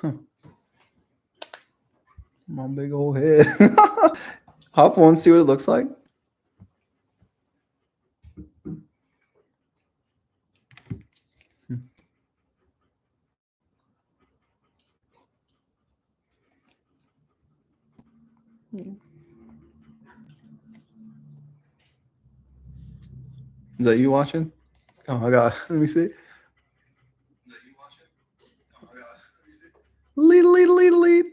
Huh. My big old head. Hop on, see what it looks like. Is that you watching? Oh my god. Let me see. Lead, lead, lead, lead.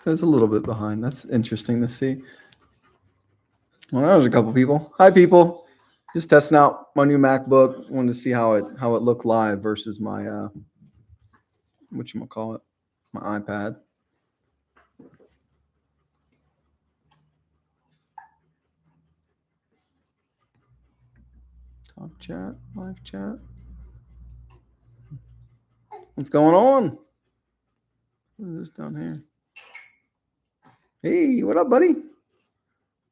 So it's a little bit behind. That's interesting to see. Well, there's a couple people. Hi, people. Just testing out my new MacBook. Wanted to see how it looked live versus my whatchamacallit, my iPad. Talk chat, live chat. What's going on? What is this down here? Hey, what up, buddy?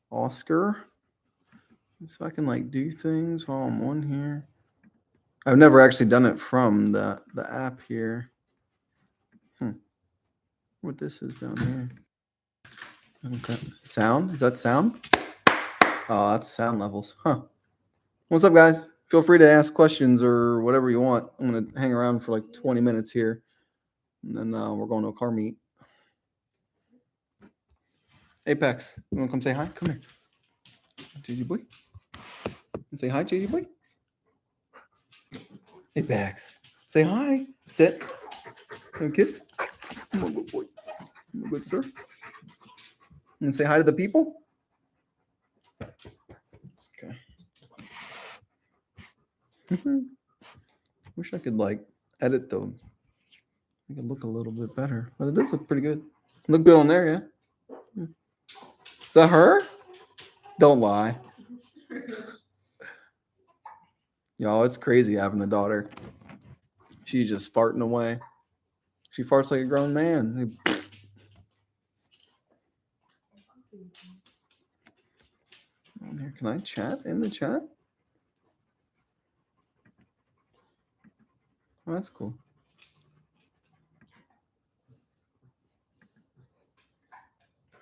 Oscar. Let's see if I can like do things while I'm on here. I've never actually done it from the app here. What this is down here. Okay. Sound? Is that sound? Oh, that's sound levels. Huh. What's up, guys? Feel free to ask questions or whatever you want. I'm going to hang around for like 20 minutes here. And then we're going to a car meet. Apex, you want to come say hi? Come here. JJ boy. Say hi, JJ boy. Apex, say hi. Sit. Have a kiss. I'm a good boy. I'm a good sir. You say hi to the people? Okay. Wish I could like edit them. Make it look a little bit better. But it does look pretty good. Look good on there, yeah? Is that her? Don't lie. Y'all, it's crazy having a daughter. She's just farting away. She farts like a grown man. Can I chat in the chat? Oh, that's cool.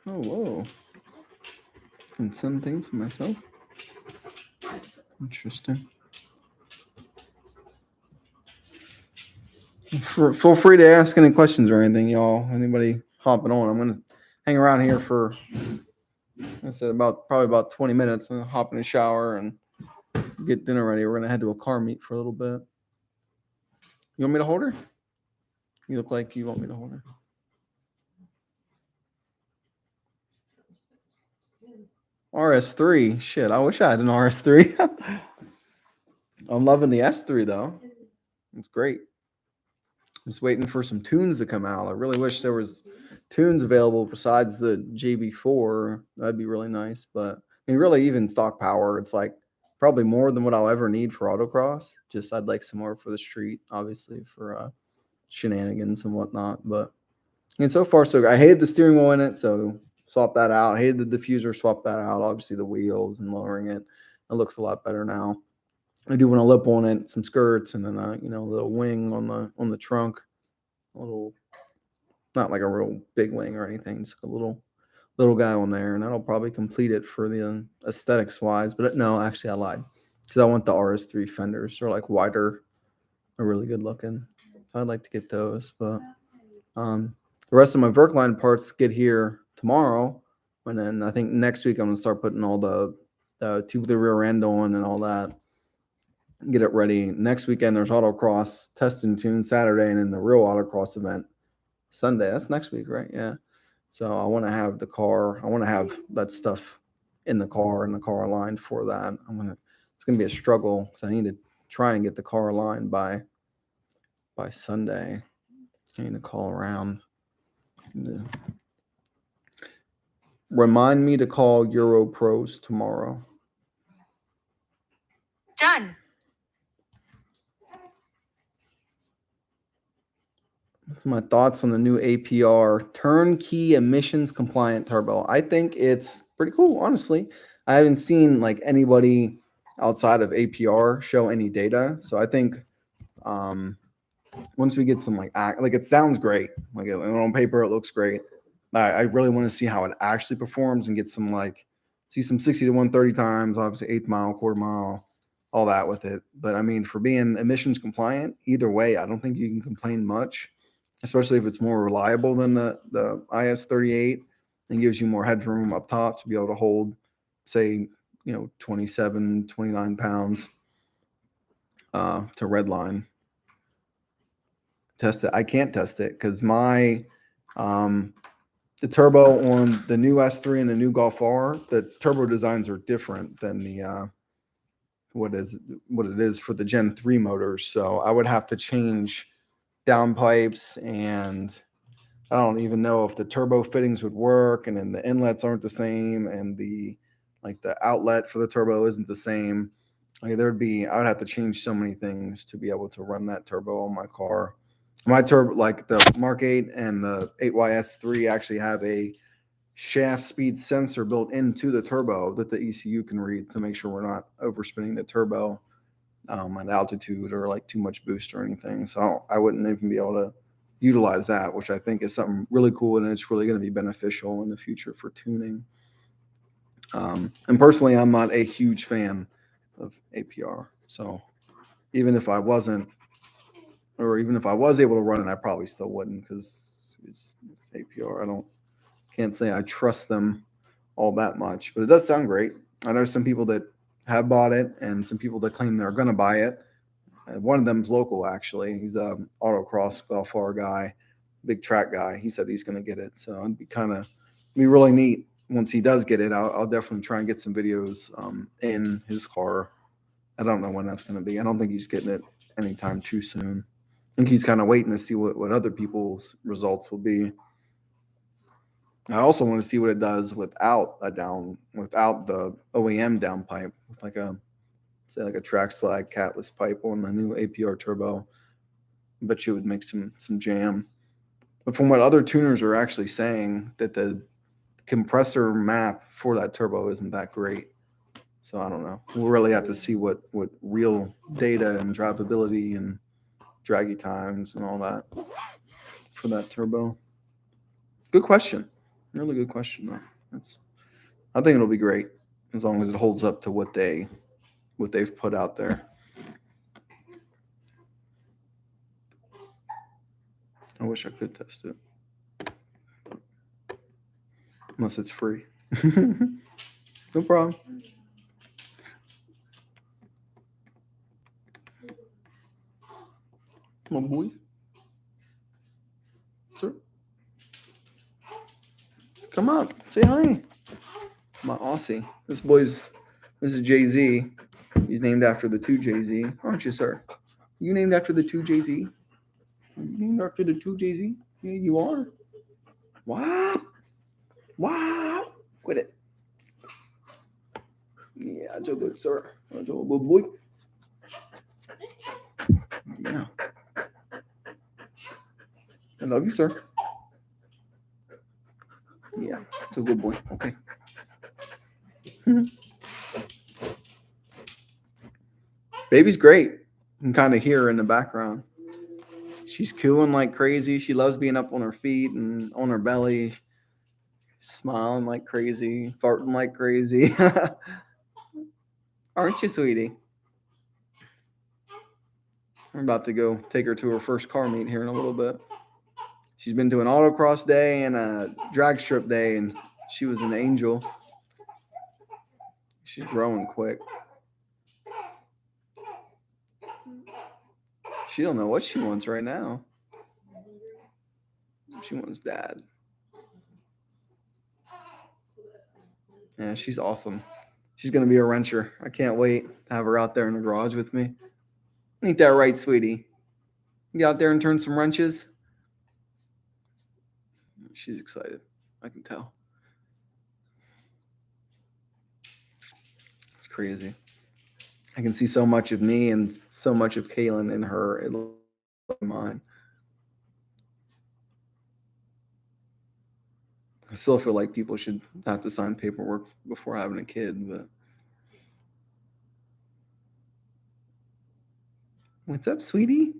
Oh, whoa. I can send things to myself. Interesting. Feel free to ask any questions or anything, y'all. Anybody hopping on? I'm gonna hang around here for, I said, probably about 20 minutes. I'm gonna hop in the shower and get dinner ready. We're gonna head to a car meet for a little bit. You want me to hold her? You look like you want me to hold her. RS3. Shit, I wish I had an RS3. I'm loving the S3 though. It's great. Just waiting for some tunes to come out. I really wish there was tunes available besides the JB4. That'd be really nice. But I mean, really, even stock power, it's like probably more than what I'll ever need for autocross. Just I'd like some more for the street, obviously, for shenanigans and whatnot. But I mean, so far, so I hated the steering wheel in it, so swap that out. I hated the diffuser, swap that out. Obviously, the wheels and lowering it. It looks a lot better now. I do want to lip on it, some skirts, and then a little wing on the trunk. A little, not like a real big wing or anything, just a little guy on there, and that'll probably complete it for the aesthetics wise. But no, actually, I lied because I want the RS3 fenders. They're like wider, they're really good looking. So I'd like to get those, but the rest of my Verkline parts get here tomorrow, and then I think next week I'm gonna start putting all the tubular rear end on and all that. Get it ready. Next weekend there's autocross test and tune Saturday, and then the real autocross event Sunday. That's next week, right? Yeah. So I want to have the car. I want to have that stuff in the car aligned for that. It's gonna be a struggle because I need to try and get the car aligned by Sunday. I need to call around. Remind me to call Euro Pros tomorrow. Done. What's my thoughts on the new APR turnkey emissions compliant turbo? I think it's pretty cool, honestly. I haven't seen like anybody outside of APR show any data. So I think Once we get some like it sounds great. Like on paper, it looks great. I really want to see how it actually performs and get some see some 60 to 130 times, obviously 8th mile, quarter mile, all that with it. But I mean, for being emissions compliant, either way, I don't think you can complain much, especially if it's more reliable than the IS38 and gives you more headroom up top to be able to hold, say, 27, 29 pounds to redline. Test it. I can't test it because my the turbo on the new S3 and the new Golf R, the turbo designs are different than the what it is for the Gen 3 motors. So I would have to change downpipes, and I don't even know if the turbo fittings would work, and then the inlets aren't the same, and the outlet for the turbo isn't the same. I would have to change so many things to be able to run that turbo on my car. My turbo, like the Mark 8 and the 8YS3, actually have a shaft speed sensor built into the turbo that the ECU can read to make sure we're not overspinning the turbo at altitude or like too much boost or anything. So I wouldn't even be able to utilize that, which I think is something really cool, and it's really going to be beneficial in the future for tuning. And personally, I'm not a huge fan of APR. So even if I wasn't, or even if I was able to run it, I probably still wouldn't because it's APR. Can't say I trust them all that much, but it does sound great. I know some people that have bought it and some people that claim they're going to buy it. One of them's local, actually. He's a autocross Golf R guy, big track guy. He said he's going to get it. So it'd be really neat once he does get it. I'll definitely try and get some videos in his car. I don't know when that's going to be. I don't think he's getting it anytime too soon. I think he's kind of waiting to see what other people's results will be. I also want to see what it does without the OEM downpipe, with like a track slide catless pipe on the new APR turbo. I bet you it would make some jam. But from what other tuners are actually saying, that the compressor map for that turbo isn't that great. So I don't know. We'll really have to see what real data and drivability and draggy times and all that for that turbo. Good question. Really good question, though. I think it'll be great as long as it holds up to what they've put out there. I wish I could test it, unless it's free. No problem. Come on, boys. Sir. Come up. Say hi. My Aussie. This is Jay-Z. He's named after the 2 Jay-Z. Aren't you, sir? You named after the 2 Jay-Z? You named after the 2 Jay-Z? Yeah, you are. Wow. Wow. Quit it. Yeah, Joe good, sir. Joe good boy. Yeah. I love you, sir. Yeah, it's a good boy. Okay. Baby's great. You can kind of hear her in the background. She's cooing like crazy. She loves being up on her feet and on her belly, smiling like crazy, farting like crazy. Aren't you, sweetie? I'm about to go take her to her first car meet here in a little bit. She's been to an autocross day and a drag strip day, and she was an angel. She's growing quick. She don't know what she wants right now. She wants dad. Yeah, she's awesome. She's going to be a wrencher. I can't wait to have her out there in the garage with me. Ain't that right, sweetie? You get out there and turn some wrenches? She's excited. I can tell. It's crazy. I can see so much of me and so much of Kaylin in her and mine. I still feel like people should have to sign paperwork before having a kid, but What's up, sweetie?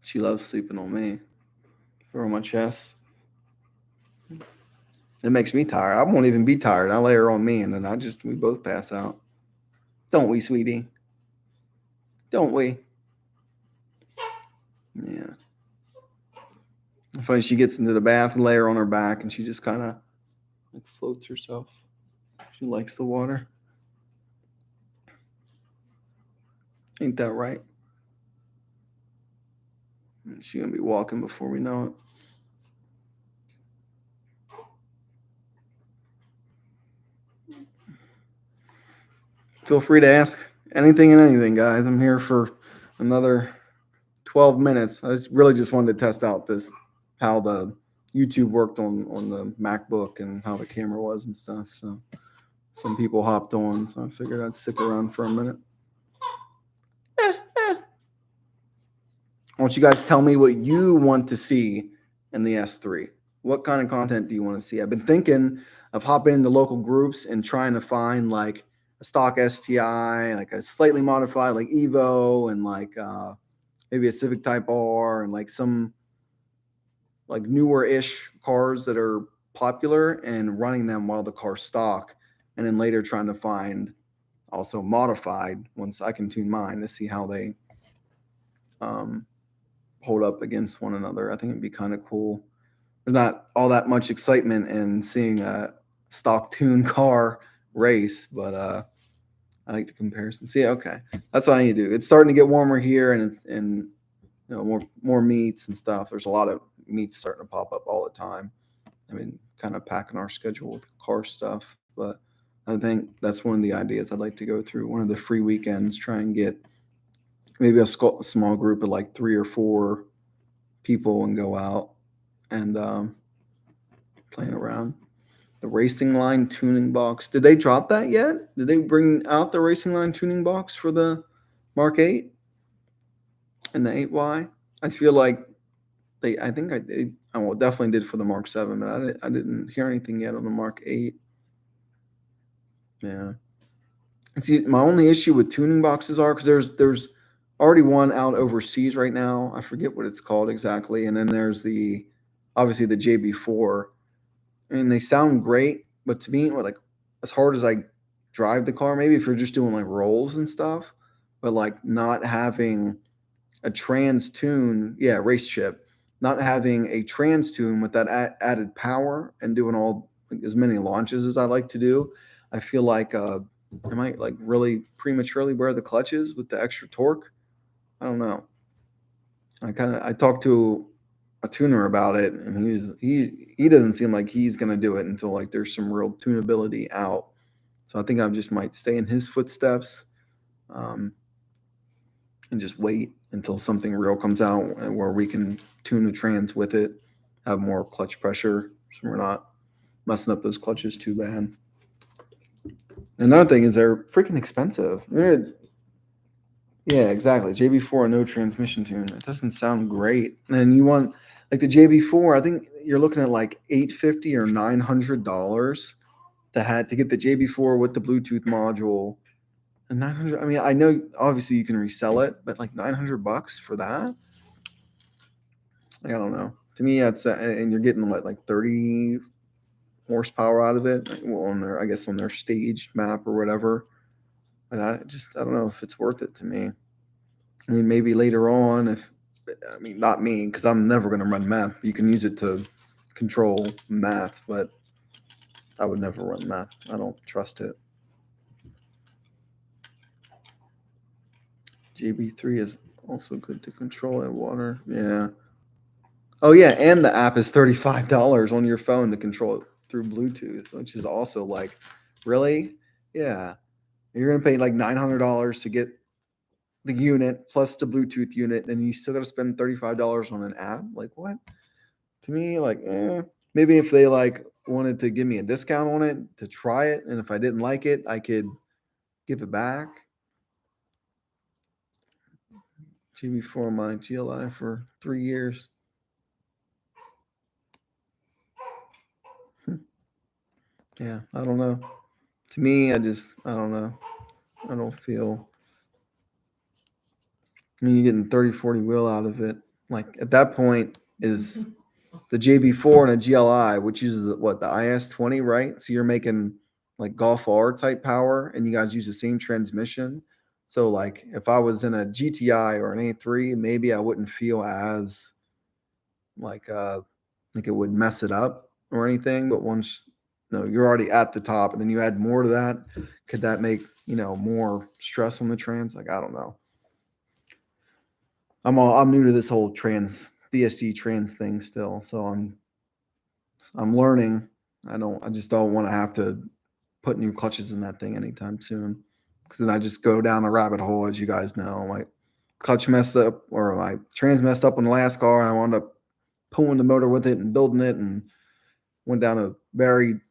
She loves sleeping on me. Or on my chest. It makes me tired. I won't even be tired. I lay her on me and then we both pass out. Don't we, sweetie? Don't we? Yeah. Funny, she gets into the bath and lay her on her back and she just kind of like floats herself. She likes the water. Ain't that right? She's going to be walking before we know it. Feel free to ask anything and anything, guys. I'm here for another 12 minutes. I really just wanted to test out how the YouTube worked on the MacBook and how the camera was and stuff. So some people hopped on, so I figured I'd stick around for a minute. I want you guys to tell me what you want to see in the S3. What kind of content do you want to see? I've been thinking of hopping into local groups and trying to find like a stock STI, like a slightly modified like Evo, and like maybe a Civic Type R, and like some like newer-ish cars that are popular and running them while the car's stock, and then later trying to find also modified once I can tune mine to see how they hold up against one another. I think it'd be kind of cool. There's not all that much excitement in seeing a stock tune car race, but I like the comparison. See, okay, that's what I need to do. It's starting to get warmer here, and more meets and stuff. There's a lot of meets starting to pop up all the time. I mean, kind of packing our schedule with car stuff, but I think that's one of the ideas I'd like to go through. One of the free weekends, try and get maybe a small group of like 3 or 4 people and go out and playing around. The Racing Line tuning box. Did they drop that yet? Did they bring out the Racing Line tuning box for the Mark 8 and the 8Y? I feel like I think I did. I definitely did for the Mark 7, but I didn't hear anything yet on the Mark 8. Yeah. See, my only issue with tuning boxes are because there's already one out overseas right now. I forget what it's called exactly, and then there's obviously the JB4. I mean, they sound great, but to me, like as hard as I drive the car, maybe if you're just doing like rolls and stuff, but like not having a trans tune, yeah, race chip, not having a trans tune with that added power and doing all like, as many launches as I like to do, I feel like I might like really prematurely wear the clutches with the extra torque. I don't know. I talked to a tuner about it, and he doesn't seem like he's gonna do it until like there's some real tunability out. So I think I just might stay in his footsteps, and just wait until something real comes out where we can tune the trans with it, have more clutch pressure, so we're not messing up those clutches too bad. Another thing is they're freaking expensive. Yeah, exactly. JB4 no transmission tune. It doesn't sound great. And you want like the JB4, I think you're looking at like $850 or $900 to get the JB4 with the Bluetooth module. And 900, I mean, I know obviously you can resell it, but like $900 for that? I don't know. To me, that's and you're getting what, like 30 horsepower out of it. Well, I guess on their staged map or whatever. And I don't know if it's worth it to me. I mean, maybe later on, not me, because I'm never going to run math. You can use it to control math, but I would never run math. I don't trust it. JB3 is also good to control in water. Yeah. Oh, yeah. And the app is $35 on your phone to control it through Bluetooth, which is also like, really? Yeah. You're going to pay like $900 to get the unit plus the Bluetooth unit, and you still got to spend $35 on an app? Like, what? To me, like, maybe if they like wanted to give me a discount on it to try it, and if I didn't like it, I could give it back. GB4 my GLI for 3 years. Yeah, I don't know. To me, I don't know. I don't feel I mean, you're getting 30, 40 wheel out of it. Like at that point is the JB4 and a GLI, which uses what, the IS20, right? So you're making like Golf R type power, and you guys use the same transmission. So like if I was in a GTI or an A3, maybe I wouldn't feel as like it would mess it up or anything. But once you're already at the top, and then you add more to that, could that make more stress on the trans? Like I don't know. I'm new to this whole DSG trans thing still, so I'm learning. I just don't want to have to put new clutches in that thing anytime soon, because then I just go down a rabbit hole, as you guys know. My clutch messed up, or my trans messed up on the last car, and I wound up pulling the motor with it and building it, and went down a very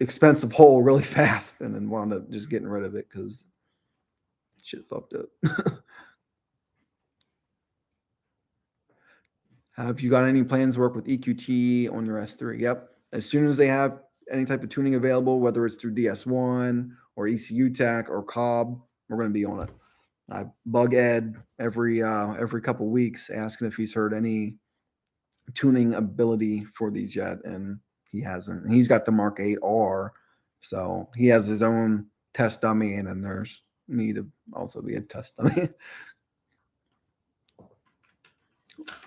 expensive hole really fast, and then wound up just getting rid of it because shit fucked up. Have you got any plans to work with EQT on your S3? Yep. As soon as they have any type of tuning available, whether it's through DS1 or ECU Tech or Cobb, we're going to be on it. I bug Ed every couple weeks asking if he's heard any tuning ability for these yet, and he hasn't. He's got the Mark 8R, so he has his own test dummy, and then there's me to also be a test dummy.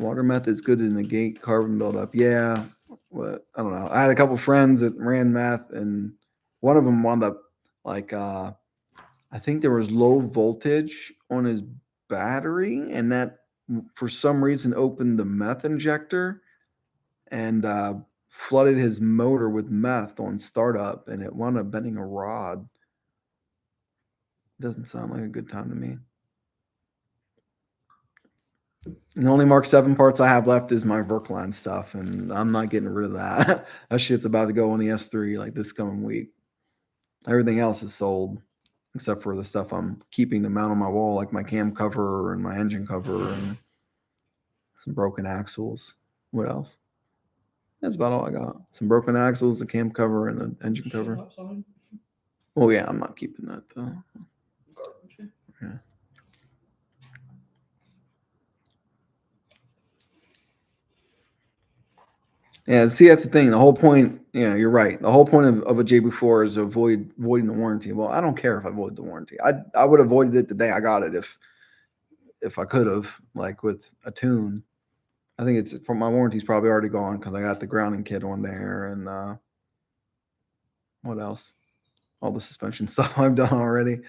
Water meth is good to negate carbon buildup. Yeah, what I don't know. I had a couple friends that ran meth, and one of them wound up like I think there was low voltage on his battery, and that for some reason opened the meth injector and flooded his motor with meth on startup, and it wound up bending a rod. Doesn't sound like a good time to me. The only Mark 7 parts I have left is my Verkline stuff, and I'm not getting rid of that. That shit's about to go on the S3 like this coming week. Everything else is sold, except for the stuff I'm keeping to mount on my wall, like my cam cover and my engine cover and some broken axles. What else? That's about all I got. Some broken axles, a cam cover, and an engine cover. Oh yeah, I'm not keeping that though. Yeah. Yeah, see, that's the thing. The whole point, you're right. The whole point of a JB4 is avoiding the warranty. Well, I don't care if I avoid the warranty. I would have avoided it the day I got it if I could have, like with a tune. I think it's from my warranty's probably already gone because I got the grounding kit on there, and what else? All the suspension stuff I've done already.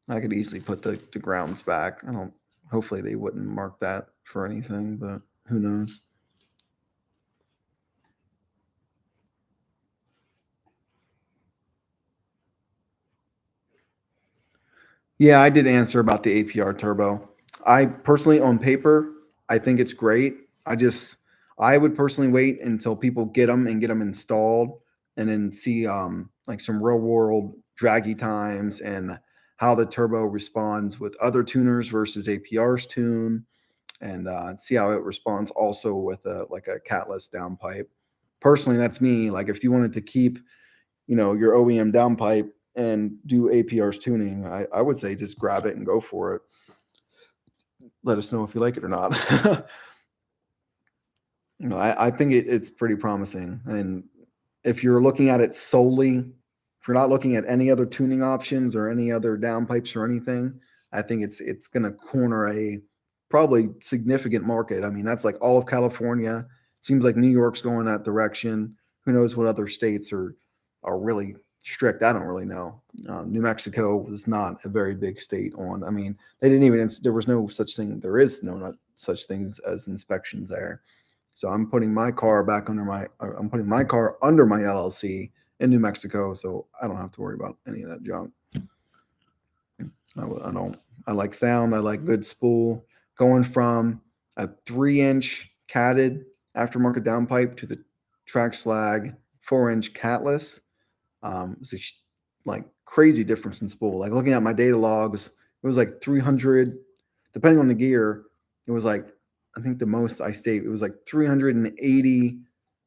I could easily put the grounds back. I don't. Hopefully they wouldn't mark that for anything, but who knows? Yeah, I did answer about the APR turbo. I personally, on paper, I think it's great. I would personally wait until people get them and get them installed, and then see like some real world draggy times and how the turbo responds with other tuners versus APR's tune, and see how it responds also with a catless downpipe. Personally, that's me. Like if you wanted to keep your OEM downpipe and do APR's tuning, I would say just grab it and go for it. Let us know if you like it or not. I think it's pretty promising. And if you're looking at it solely, if you're not looking at any other tuning options or any other downpipes or anything, I think it's going to corner a probably significant market. I mean, that's like all of California. Seems like New York's going that direction. Who knows what other states are really strict? I don't really know. New Mexico was not a very big state on. I mean, they didn't even. There was no such thing. There is no such things as inspections there. So I'm putting my car I'm putting my car under my LLC in New Mexico, so I don't have to worry about any of that junk. I don't. I like sound. I like good spool. Going from a 3-inch catted aftermarket downpipe to the track slag 4-inch catless. It's like crazy difference in spool. Like looking at my data logs, it was like 300, depending on the gear. It was like, I think the most I stayed, it was like 380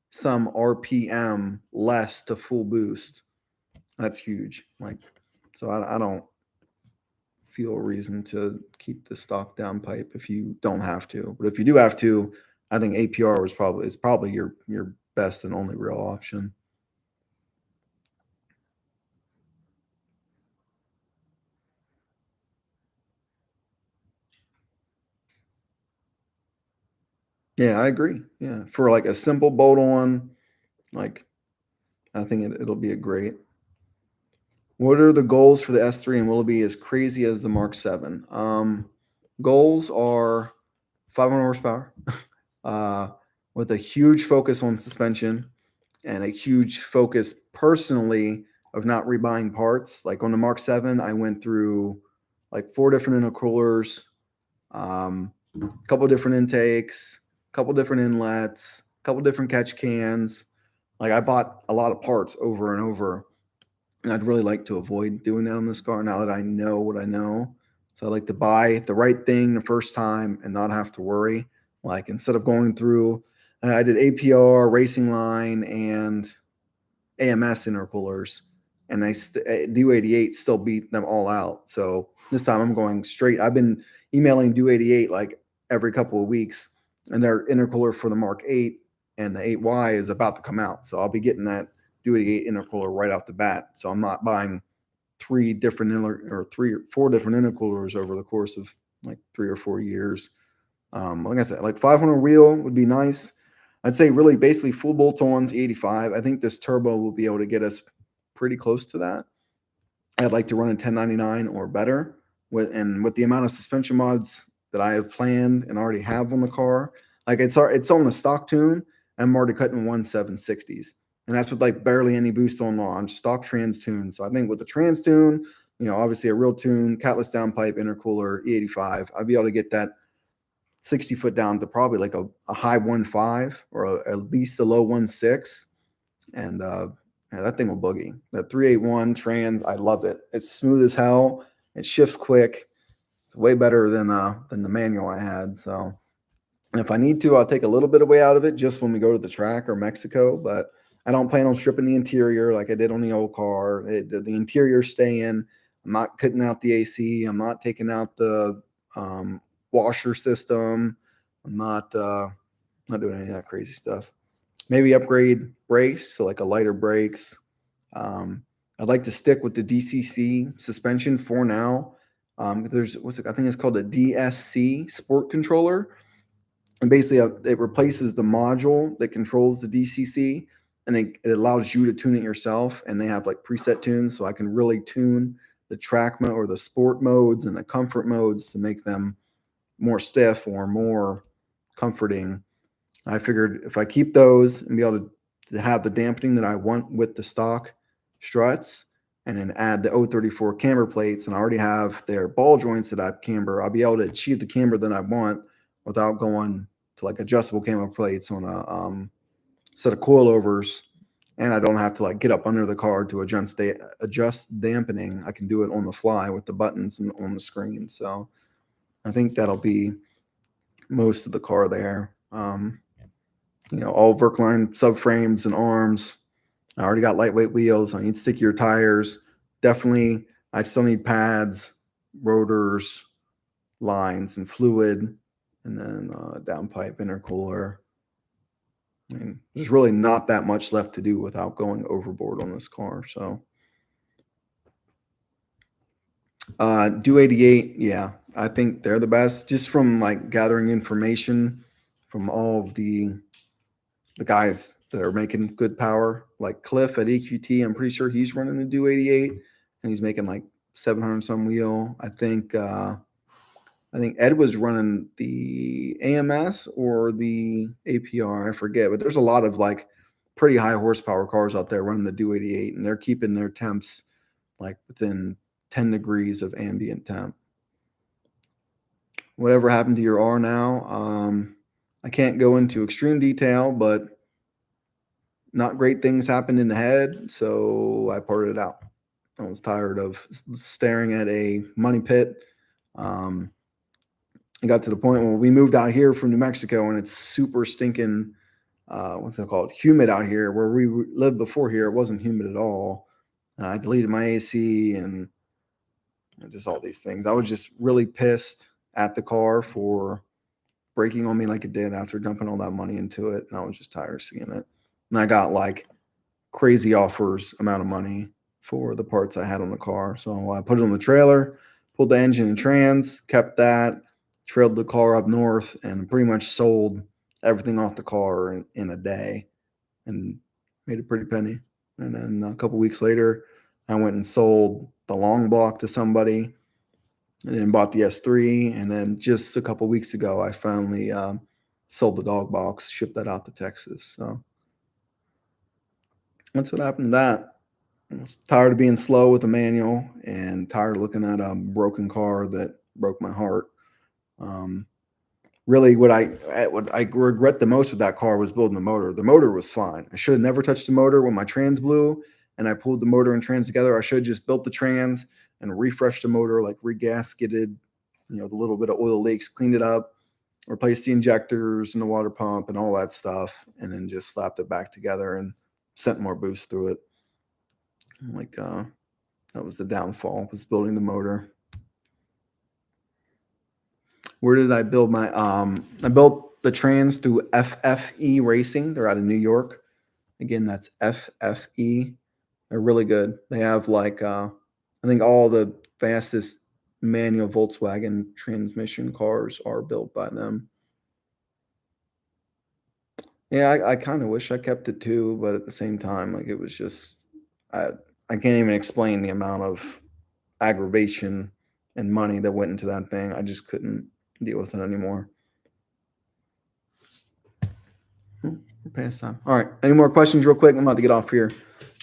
some RPM less to full boost. That's huge. Like, so I don't feel a reason to keep the stock downpipe if you don't have to. But if you do have to, I think APR is probably your best and only real option. Yeah, I agree. Yeah, for like a simple bolt on, like I think it'll be a great. What are the goals for the S3 and will it be as crazy as the Mark 7? Goals are 500 horsepower, uh, with a huge focus on suspension and a huge focus personally of not rebuying parts. Like on the Mark 7, I went through like 4 different intercoolers, a couple different intakes, a couple different inlets, a couple different catch cans. Like I bought a lot of parts over and over, and I'd really like to avoid doing that on this car now that I know what I know. So I like to buy the right thing the first time and not have to worry. Like instead of going through, I did APR, racing line, and AMS intercoolers, and Do88 still beat them all out. So this time I'm going straight. I've been emailing Do88 like every couple of weeks, and their intercooler for the Mark 8 and the 8Y is about to come out. So I'll be getting that Do88 intercooler right off the bat. So I'm not buying 3 or 4 different intercoolers over the course of like 3 or 4 years. Like I said, like 500 wheel would be nice. I'd say really basically full bolt-ons 85. I think this turbo will be able to get us pretty close to that. I'd like to run in 1099 or better with the amount of suspension mods that I have planned and already have on the car. Like it's on the stock tune. I'm already cutting 1.760s. And that's with like barely any boost on launch, stock trans tune. So I think with the trans tune, obviously a real tune, catless downpipe, intercooler, E85, I'd be able to get that 60 foot down to probably like a high 1.5 or at least a low 1.6. And yeah, that thing will boogie. That 381 trans, I love it. It's smooth as hell. It shifts quick. It's way better than the manual I had. So if I need to, I'll take a little bit of weight out of it just when we go to the track or Mexico. But I don't plan on stripping the interior like I did on the old car. The interior staying. I'm not cutting out the AC. I'm not taking out the washer system. I'm not doing any of that crazy stuff. Maybe upgrade brakes, so like a lighter brakes. I'd like to stick with the DCC suspension for now. There's I think it's called a DSC Sport Controller, and basically it replaces the module that controls the DCC, and it allows you to tune it yourself. And they have like preset tunes, so I can really tune the track mode or the sport modes and the comfort modes to make them more stiff or more comforting. I figured if I keep those and be able to have the dampening that I want with the stock struts, and then add the 034 camber plates, and I already have their ball joints that I camber, I'll be able to achieve the camber that I want without going to like adjustable camber plates on a set of coilovers. And I don't have to like get up under the car to adjust dampening. I can do it on the fly with the buttons and on the screen. So I think that'll be most of the car there. All Verkline subframes and arms. I already got lightweight wheels. I need stickier tires. Definitely, I still need pads, rotors, lines, and fluid, and then downpipe intercooler. I mean, there's really not that much left to do without going overboard on this car. So, Do 88, yeah, I think they're the best. Just from like gathering information from all of the guys that are making good power, like Cliff at EQT. I'm pretty sure he's running a Do 88, and he's making like 700 some wheel. I think Ed was running the AMS or the APR, I forget, but there's a lot of like pretty high horsepower cars out there running the Do 88, and they're keeping their temps like within 10 degrees of ambient temp. Whatever happened to your R now? I can't go into extreme detail, but not great things happened in the head, so I parted it out. I was tired of staring at a money pit. It got to the point where we moved out here from New Mexico, and it's super stinking, what's it called? Humid out here. Where we lived before here, it wasn't humid at all. I deleted my AC, and and just all these things. I was just really pissed at the car for breaking on me like it did after dumping all that money into it. And I was just tired of seeing it. And I got like crazy offers amount of money for the parts I had on the car. So I put it on the trailer, pulled the engine and trans, kept that, trailed the car up north, and pretty much sold everything off the car in a day and made a pretty penny. And then a couple weeks later, I went and sold the long block to somebody and then bought the S3. And then just a couple weeks ago, I finally sold the dog box, shipped that out to Texas. So that's what happened to that. I was tired of being slow with the manual and tired of looking at a broken car that broke my heart. Really, what I regret the most with that car was building the motor. The motor was fine. I should have never touched the motor when my trans blew and I pulled the motor and trans together. I should have just built the trans and refreshed the motor, like regasketed, the little bit of oil leaks, cleaned it up, replaced the injectors and the water pump and all that stuff, and then just slapped it back together and sent more boost through it. Like that was the downfall, was building the motor. Where did I build my I built the trans through FFE Racing. They're out of New York. Again, that's FFE. They're really good. They have like I think all the fastest manual Volkswagen transmission cars are built by them. Yeah, I kind of wish I kept it too, but at the same time, like it was just I can't even explain the amount of aggravation and money that went into that thing. I just couldn't deal with it anymore. We're past time. All right. Any more questions real quick? I'm about to get off here.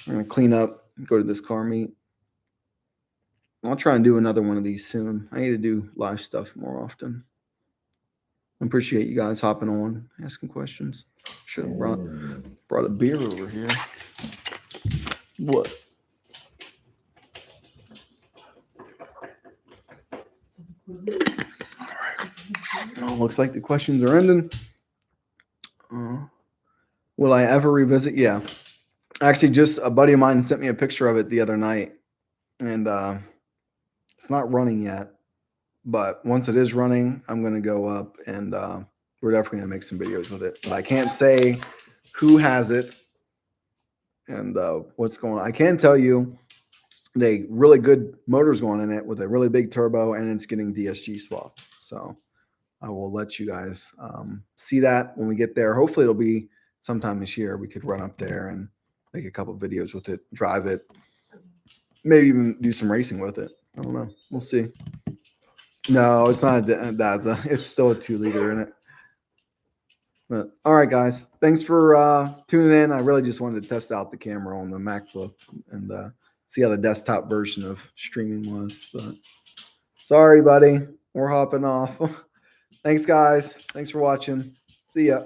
I'm going to clean up, go to this car meet. I'll try and do another one of these soon. I need to do live stuff more often. I appreciate you guys hopping on, asking questions. Should have brought a beer over here. What? All right. Oh, looks like the questions are ending. Will I ever revisit? Yeah. Actually, just a buddy of mine sent me a picture of it the other night, and it's not running yet. But once it is running, I'm going to go up and we're definitely going to make some videos with it. But I can't say who has it and what's going on. I can tell you they really good motors going in it with a really big turbo, and it's getting DSG swapped. So I will let you guys see that when we get there. Hopefully it'll be sometime this year. We could run up there and make a couple videos with it, drive it, maybe even do some racing with it. I don't know. We'll see. No, it's not a Daza. It's still a 2-liter in it. But all right, guys. Thanks for tuning in. I really just wanted to test out the camera on the MacBook and see how the desktop version of streaming was. But sorry, buddy. We're hopping off. Thanks, guys. Thanks for watching. See ya.